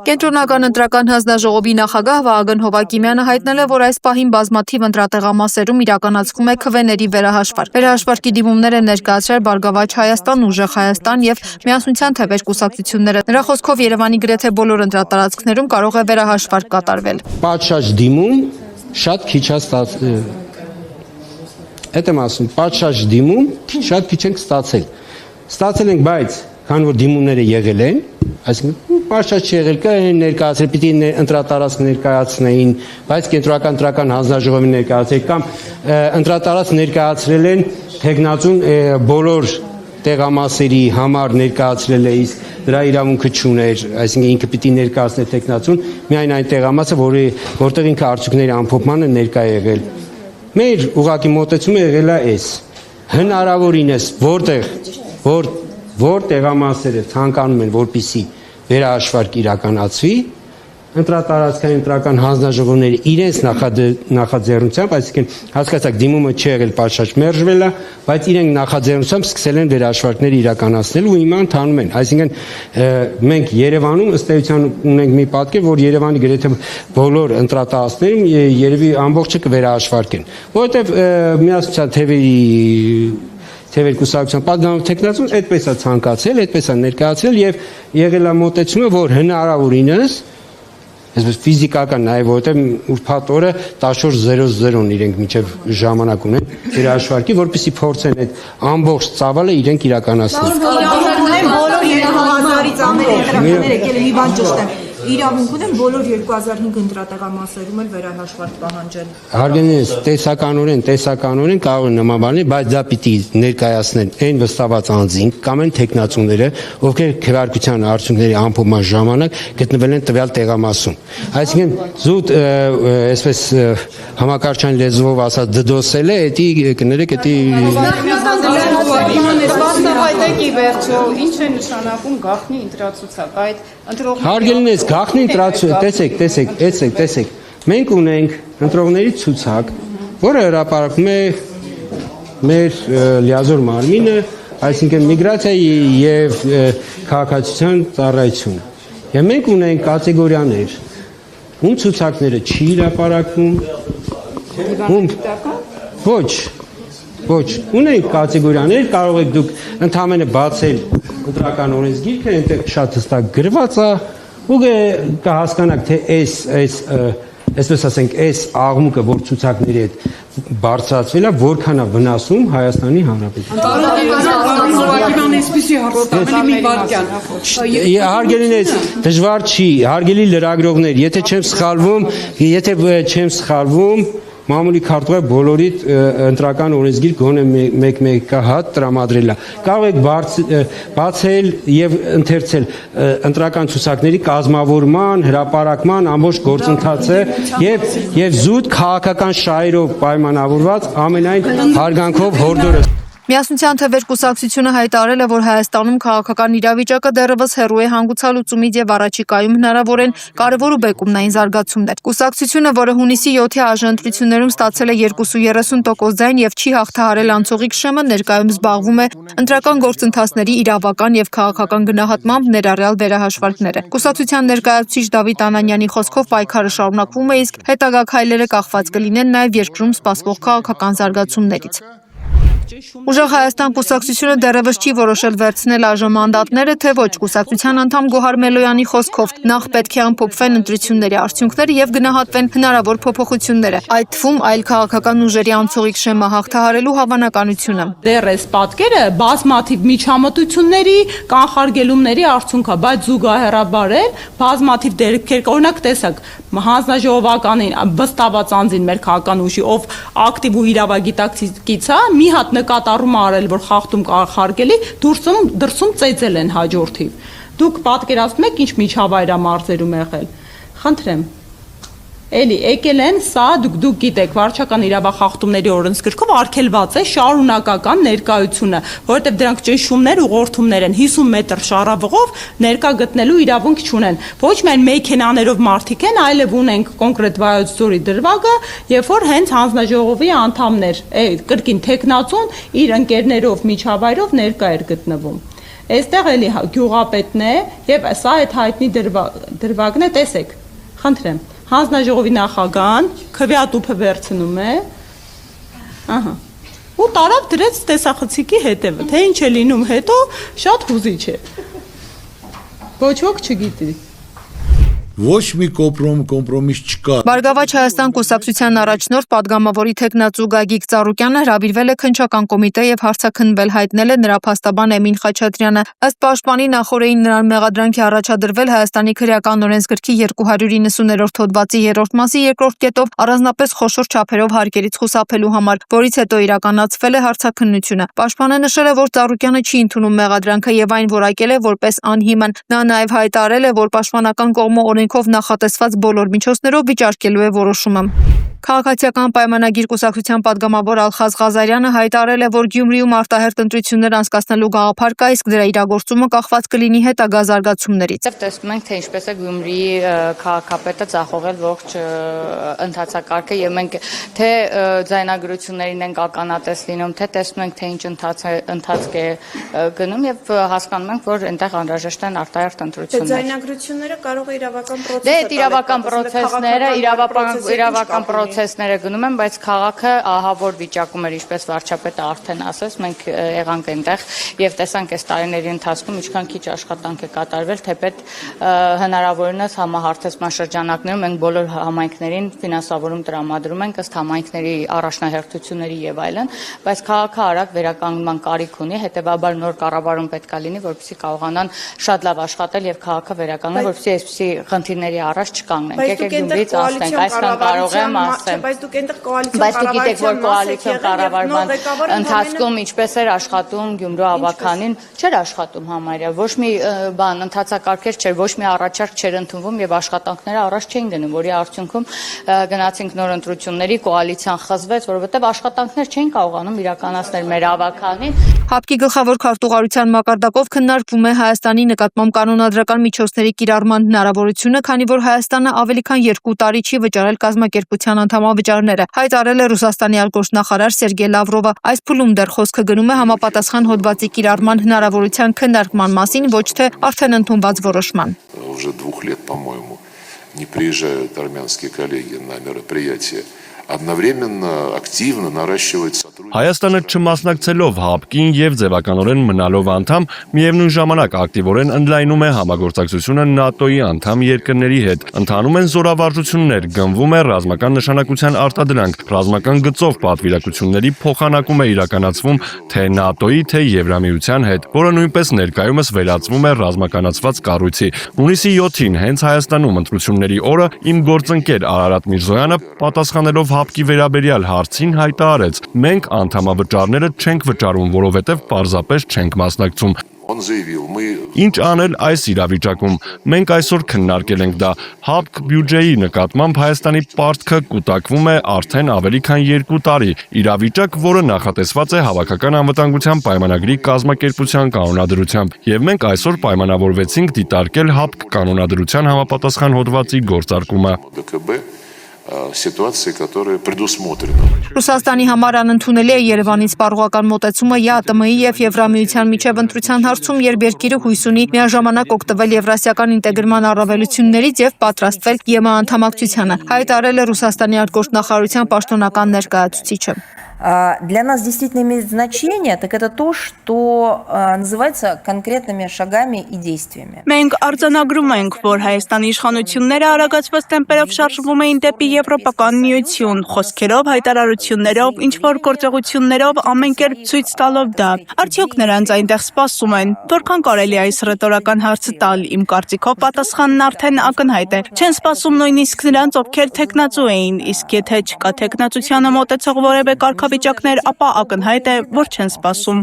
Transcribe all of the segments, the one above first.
Կենտրոնական ընտրական հանձնաժողովի նախագահ Վահագն Հովակիմյանը հայտնել է, որ այս պահին բազմաթիվ ընտրատեղամասերում իրականացվում է քվեների վերահաշվարկ։ Վերահաշվարկի դիմումներ են ներկայացրել Բարգավաճ Հայաստան, Ուժեղ Հայաստան եւ Միասնության թևեր կուսակցությունները։ Նրա խոսքով Երևանի գրեթե բոլոր ընտրատարածքներում կարող է վերահաշվարկ կատարվել։ Պատշաճ դիմում շատ քիչ է ստացել։ Այդ եմ ասում, պատշաճ դիմում շատ քիչ ենք ստացել։ Ստացել ենք, բայց քան որ դիմումները եղել են, այսինքն պատշաճ եղել կա ներկայացրել, պիտի ընտրատարածք ներկայացնեին, բայց կենտրոնական ընտրական հանձնաժողովի ներկայացրել կամ ընտրատարածք ներկայացրել են թեկնածուն բոլոր տեղամասերի համար ներկայացրել է, իսկ դրա իրավունքը չուներ, այսինքն ինքը պիտի ներկայացներ թեկնածուն միայն այն տեղամասը, որտեղ ինքը արդյունքների ամփոփմանը ներկա եղել։ Մեր ուղղակի մոտեցումը եղել է այս։ Հնարավորինս որ տեղամասերը ցանկանում են, որպիսի վերահաշվարկ իրականացվի, ընտրատարածքային ընտրական հանձնաժողովները իրենց նախաձեռնությամբ, այսինքն հասկացաք դիմումը չի եղել պատշաճ մերժվել է, բայց իրենք նախաձեռնությամբ սկսել են վերահաշվարկներ իրականացնել ու հիմա ընթանում են։ Այսինքն մենք Երևանում ըստ էության ունենք մի պատկեր, որ Երևանի գրեթե բոլոր ընտրատարածքներում երևի ամբողջը կվերահաշվարկեն, որովհետև Միասնության թևեր կուսակցության պատգամավոր թեկնածուն այդպես է ցանկացել, այդպես է ներկայացրել եւ եղել է մոտեցումը, որ հնարավորինս այսպես ֆիզիկական նաև որովհետեւ ուրբաթ օրը 14:00-ն իրենք միջև ժամանակ ունեն վերահաշվարկի, որպեսզի փորձեն այդ ամբողջ ծավալը իրենք իրականացնել։ Բոլոր 2000-ից ավել ընտրականներ եկել մի բան ճշտ է։ Իրավունք ունեն բոլոր 2005 ընտրատեղամասերում էլ վերահաշվարկ պահանջել։ Հարգելիներս, տեսականորեն կարող են նման բաներ, բայց դա պիտի ներկայացնեն այն վստահված անձին կամ այն թեկնածուները, ովքեր քվեարկության արդյունքների ամփոփման ժամանակ գտնվել են տվյալ տեղամասում։ Այսինքն զուտ այսպես համակարգչային լեզվով ասած դդոսել է, էդի կներեք, վերջո ինչ է նշանակում գաղտնի ընտրացուցակ, այդ ընտրողների Հարգելիներս, գաղտնի ընտրացուցակ, տեսեք, մենք ունենք ընտրողների ցուցակ, որը հրապարակվում է մեր լիազոր մարմինը, այսինքն միգրացիայի եւ քաղաքացիության ծառայություն։ Եվ մենք ունենք կատեգորիաներ, ում ցուցակները չի հրապարակվում, Ոչ, ունենք կատեգորիաներ, կարող եք դուք ընդհանրապես բացել ընտրական օրենսգիրքը, այնտեղ շատ հստակ գրված է, ու կհասկանաք, թե այսպես ասենք, այս աղմուկը, որ ցուցակների հետ բարձրացվել է, որքան է վնասում Հայաստանի Հանրապետությանը։ Հարգելիներս, դժվար չի, հարգելի լրագրողներ, եթե չեմ սխալվում, Մամուլի քարտուղար բոլորիդ ընտրական օրենսգիր գոնե մեկ հատ տրամադրել է։ Կարող եք բացել եւ ընթերցել ընտրական ցուցակների կազմավորման, հրապարակման ամբողջ գործընթացը եւ զուտ քաղաքական շահերով պայմանավորված ամենայն հարգանքով հորդորս։ Միասնության թևեր կուսակցությունը հայտարարել է, որ Հայաստանում քաղաքական իրավիճակը դեռևս հեռու է հանգուցալուծումից եւ առաջիկայում հնարավոր են կարևոր ու բեկումնային զարգացումներ։ Կուսակցությունը, որը հունիսի 7-ի ԱԺ-ընտրություններում ստացել է 230% ձայն եւ չի հաղթահարել անցողիկ շեմը, ներկայում զբաղվում է ընտրական գործընթացների իրավական եւ քաղաքական գնահատմամբ ներառյալ վերահաշվարկները։ Կուսակցության ներկայացուցիչ Դավիթ Անանյանի խոսքով պայքարը շարունակվում է, իսկ հետագա քայլերը կախված կլինեն նաեւ երկրում սպասվող քաղաքական զարգացումներից։ Ուժեղ Հայաստան կուսակցությունը դեռևս չի որոշել վերցնել ԱԺ մանդատները, թե ոչ։ Կուսակցության անդամ Գոհար Մելոյանի խոսքով նախ պետք է ամփոփվեն ընտրությունների արդյունքները եւ գնահատվեն հնարավոր փոփոխությունները, այդ թվում այլ քաղաքական ուժերի անցողիկ շեմը հաղթահարելու հավանականությունը։ Դեռ այս պատկերը բազմաթիվ միջամտությունների, կանխարգելումների արդյունք է, բայց զուգահեռաբար բազմաթիվ դեպքեր, օրինակ տեսակ, հանձնաժողովականին վստահված անձին մեր քաղաքական ուժի, ով ակտիվ ու իրավագիտակից է, մի հատ նկատառում արել, որ խախտում կանխարգելի, դրսում ծեծել են հաջորդիվ։ Դուք պատկերացնում եք ինչ միջավայրամարզերում եղել։ Խնդրեմ։ Էլի եկել են, սա դուք գիտեք, վարչական իրավախախտումների օրենսգրքում արգելված է շարունակական ներկայությունը, որովհետև դրանք ճնշումներ, ուղղորդումներ են, 50 մետր շառավղով ներկա գտնելու իրավունք չունեն։ Ոչ միայն մեքենաներով մարդիկ են, այլև ունենք կոնկրետ Վայոց ձորի դրվագը, երբ որ հենց հանձնաժողովի անդամներ, կրկին թեկնածուն իր ընկերներով միջավայրով ներկա էր գտնվում։ Այստեղ էլի գյուղապետն է եւ սա այդ հայտնի դրվագն է, տեսեք։ Խնդրեմ, հանձնաժողովի նախագահան քվեատուփը վերցնում է։ Ահա։ Ու տարավ դրեց տեսախցիկի հետևը, թե ինչ է լինում հետո շատ հուզիչ է։ Ոչ ոք չգիտի։ Ոչ մի կոմպրոմիս չկա։ Բարգավաճ Հայաստան կուսակցության առաջնորդ պատգամավորի թեկնածու Գագիկ Ծառուկյանը հրավիրվել է քննչական կոմիտե եւ հարցաքննվել, հայտնել է նրա փաստաբան Էմին Խաչատրյանը։ Ըստ պաշտպանի նախորդին նրան մեղադրանքի առաջադրվել Հայաստանի քրեական օրենսգրքի 290-րդ հոդվածի 3-րդ մասի 2-րդ կետով առանձնապես խոշոր չափերով հարկերից խուսափելու համար, որից հետո իրականացվել է հարցաքննությունը։ Պաշտպանը նշել է, որ Ծառուկյանը չի ընդունում մեղադրանքը եւ այն որակել է որպես անհիմն։ Նա նաեւ հայտարարել է, որ պաշտպանական կողմը օրենքով նախատեսված բոլոր միջոցներով վիճարկելու է որոշումը։ Քաղաքացիական պայմանագիր կուսակցության պատգամավոր Ալխազ Ղազարյանը հայտարարել է, որ Գյումրիում արտահերթ ընտրություններ անցկացնելու գաղափար կա, իսկ դրա իրագործումը կախված կլինի հետագա զարգացումներից։ Տեսնում ենք, թե ինչպես է Գյումրիի քաղաքապետը ձախողել ողջ ընթացակարգը եւ մենք թե ձայնագրություններին ենք ականատես լինում, թե տեսնում ենք, թե ինչ ընթացք է գնում եւ հասկանում ենք, որ այնտեղ անհրաժեշտ են արտահերթ ընտրություններ։ Ձայնագրությունները կարող է իրավական իրավական պրոցեսները գնում են, բայց քաղաքը ահավոր վիճակում էր, ինչպես վարչապետը արդեն ասեց, մենք եղանք այնտեղ եւ տեսանք այս տարիների ընթացքում ինչքան քիչ աշխատանք է կատարվել, թեպետ հնարավորինս համահարթեցման շրջանակներում մենք բոլոր համայնքներին ֆինանսավորում տրամադրում ենք ըստ համայնքների առաջնահերթությունների եւ այլն, բայց քաղաքը արագ վերականգնման կարիք ունի, հետեւաբար նոր կառավարում պետք է լինի, որպեսզի կարողանան շատ լավ աշխատել եւ քաղաքը վերականգնել, որպեսզի այսպիսի խնդիրների առաջ չկանգնենք։ Եկեք Գյումրիից ասենք, այսքան կարող եմ ասել։ Բայց դուք այնտեղ կոալիցիոն կառավարության ընթացքում ինչպես էր աշխատում Գյումրու ավականին, չէր աշխատում համարյա, ոչ մի բան ընթացակարգեր չէր, ոչ մի առաջարկ չէր ընդունվում եւ աշխատանքները առաջ չէին գնում, որի արդյունքում գնացինք նոր ընտրությունների, կոալիցիան խզվեց, որովհետեւ աշխատանքներ չէին կարողանում իրականացնել մեր ավականին։ ՀԱՊԿ-ի գլխավոր քարտուղարության մակարդակով քննարկվում է Հայաստանի նկատմամբ կանոնադրական միջոցների կիրառման հնարավորությունը, քանի որ Հայաստանը ավելի քան 2 տարի չի վճարել կազմակերպության անդամավճարները, հայտարարել է Ռուսաստանի արտգործնախարար Սերգեյ Լավրովը։ Այս փուլում դեռ խոսքը գնում է համապատասխան հոդվածի կիրառման հնարավորության քննարկման մասին, ոչ թե արդեն ընդունված որոշման։ Уже 2 лет, по-моему, не приезжают армянские коллеги на мероприятия. Одновременно активно наращивает сотрудничество. Հայաստանը չմասնակցելով ՀԱՊԿ-ին եւ ձևականորեն մնալով անդամ, միևնույն ժամանակ ակտիվորեն ընդլայնում է համագործակցությունը ՆԱՏՕ-ի անդամ երկրների հետ։ Ընթանում են զորավարժություններ, գնվում է ռազմական նշանակության արտադրանք, ռազմական գծով պատվիրակությունների փոխանակում է իրականացվում թե ՆԱՏՕ-ի, թե Եվրամիության հետ, որը նույնպես ներկայումս վերածվում է ռազմականացված կառույցի։ Հունիսի 7-ին հենց Հայաստանում ընտրությունների օրը իմ գործընկեր Արարատ Միրզոյանը պատասխանելով ՀԱՊԿ-ի վերաբերյալ հարցին հայտարարեց. մենք անդամավճարները չենք վճարում, որովհետև պարզապես չենք մասնակցում։ Он заявил, мы Ինչ անել այս իրավիճակում։ Մենք այսօր քննարկել ենք դա։ ՀԱՊԿ բյուջեի նկատմամբ Հայաստանի պարտքը կուտակվում է արդեն ավելի քան 2 տարի։ Իրավիճակ, որը նախատեսված է հավաքական անվտանգության պայմանագրի կազմակերպության կանոնադրությամբ։ Եվ մենք այսօր պայմանավորվեցինք դիտարկել ՀԱՊԿ կանոնադրության համապատասխան հոդվածի գործարկումը։ ДКБ ситуации, которая предусмотрена. Ռուսաստանի համար անընդունելի է Երևանից սպառողական մոտեցումը ԵԱՏՄ-ի եւ Եվրամիության միջև ընտրության հարցում, երբ երկիրը հույս ունի միաժամանակ օգտվել եվրասիական ինտեգրման առավելություններից եւ պատրաստվել ԵՄ անդամակցությանը, հայտարարել է Ռուսաստանի արտգործնախարարության պաշտոնական ներկայացուցիչը։ Для нас действительно имеет значение, так это то, что называется конкретными шагами и действиями. Մենք արձանագրում ենք, որ Հայաստանի իշխանությունները արագացված տեմպերով շարժվում էին դեպի Եվրոպական միություն, խոսքերով, հայտարարություններով, ինչ-որ գործողություններով, ամեն կերպ ցույց տալով դա։ Արդյոք նրանց այնտեղ սպասում են, որքան կարելի այս ռետորական հարցը տալ, իմ կարծիքով պատասխանն արդեն ակնհայտ է։ Չեն սպասում նույնիսկ նրանց, ովքեր թեկնածու էին, իսկ եթե չկա թեկնածությանը մոտեցող որևէ կարգավիճակներ, ապա ակնհայտ է, որ չեն սպասում։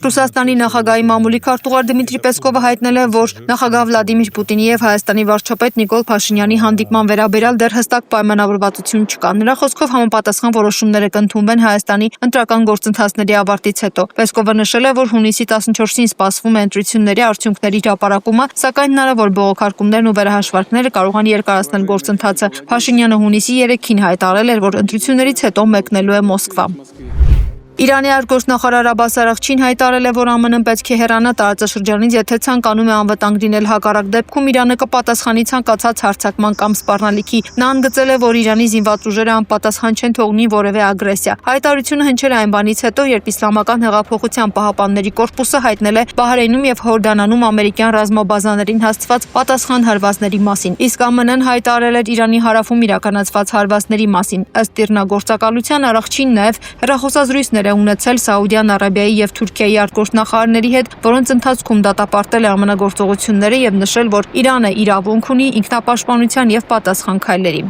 Ռուսաստանի նախագահի մամուլի քարտուղար Դմիտրի Պեսկովը հայտնել է, որ նախագահ Վլադիմիր Պուտինի եւ Հայաստանի վարչապետ Նիկոլ Փաշինյանի հանդիպման վերաբերյալ դեռ հստակ պայմանավորվածություն չկա։ Նրա խոսքով համապատասխան որոշումները կընդունվեն Հայաստանի ընտրական գործընթացների ավարտից հետո։ Պեսկովը նշել է, որ հունիսի 14-ին սպասվում է ընտրությունների արդյունքների հրապարակումը, սակայն հնարավոր բողոքարկումներն ու վերահաշվարկները կարող են երկարացնել գործընթացը։ Փաշինյանը հունիսի 3-ին հայտարարել էր, որ ընտրություններից հետո մեկնելու է Մոսկվա։ Իրանի արտգործնախարար Աբբաս Արաղչին հայտարարել է, որ ԱՄՆ-ն պետք է հեռանա տարածաշրջանից, եթե ցանկանում է անվտանգ լինել, հակառակ դեպքում Իրանը կպատասխանի ցանկացած հարձակման կամ սպառնալիքի։ Նա ընդգծել է, որ Իրանի զինված ուժերը անպատասխան չեն թողնի որևէ ագրեսիա։ Հայտարարությունը հնչել է այն բանից հետո, երբ Իսլամական հեղափոխության պահապանների կորպուսը հայտնել է Բահրեյնում եւ Հորդանանում ամերիկյան ռազմաբազաներին հասցված պատասխան հարվածների մասին։ Իսկ ԱՄՆ-ն հայտարարել էր Իրանի հարավում իրականացված հարվածների մասին։ Ըստ իրնագործակալության Արաղչին նաեւ հեռախոսազրույցներ է ունեցել Սաուդյան Արաբիայի եւ Թուրքիայի արտգործնախարարների հետ, որոնց ընթացքում դատապարտել է ԱՄՆ գործողությունները եւ նշել, որ Իրանը իրավունք ունի ինքնապաշտպանության եւ պատասխան քայլերի։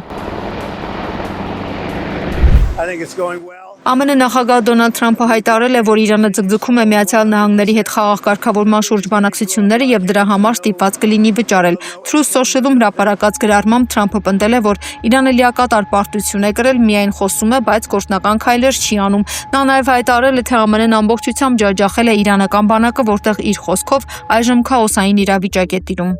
ԱՄՆ նախագահ Դոնալդ Թրամփը հայտարարել է, որ Իրանը ձգձգում է Միացյալ Նահանգների հետ խաղաղ կարգավորման շուրջ բանակցությունները եւ դրա համար ստիպված կլինի վճարել։ Truth Social-ում հրապարակած գրառմամբ Թրամփը պնդել է, որ Իրանը լիակատար պարտություն է կրել, միայն խոսում է, բայց գործնական քայլեր չի անում։ Նա նաեւ հայտարարել է, թե ԱՄՆ-ն ամբողջությամբ ջախջախել է իրանական բանակը, որտեղ իր խոսքով այժմ քաոսային իրավիճակ է տիրում։